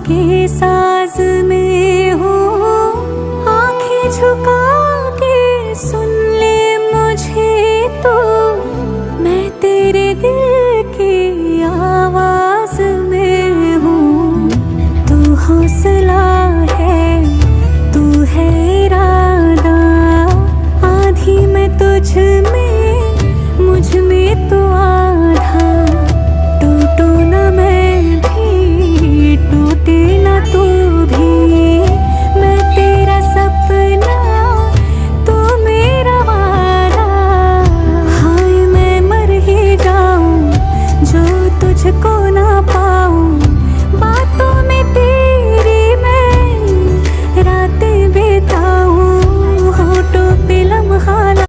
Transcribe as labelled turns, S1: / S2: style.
S1: के साज में हूँ, आंखें झुका के सुन ले मुझे तो, मैं तेरे दिल की आवाज में हूँ। तू हौसला है, तू है इरादा, आधी मैं तुझ में, मुझ में तो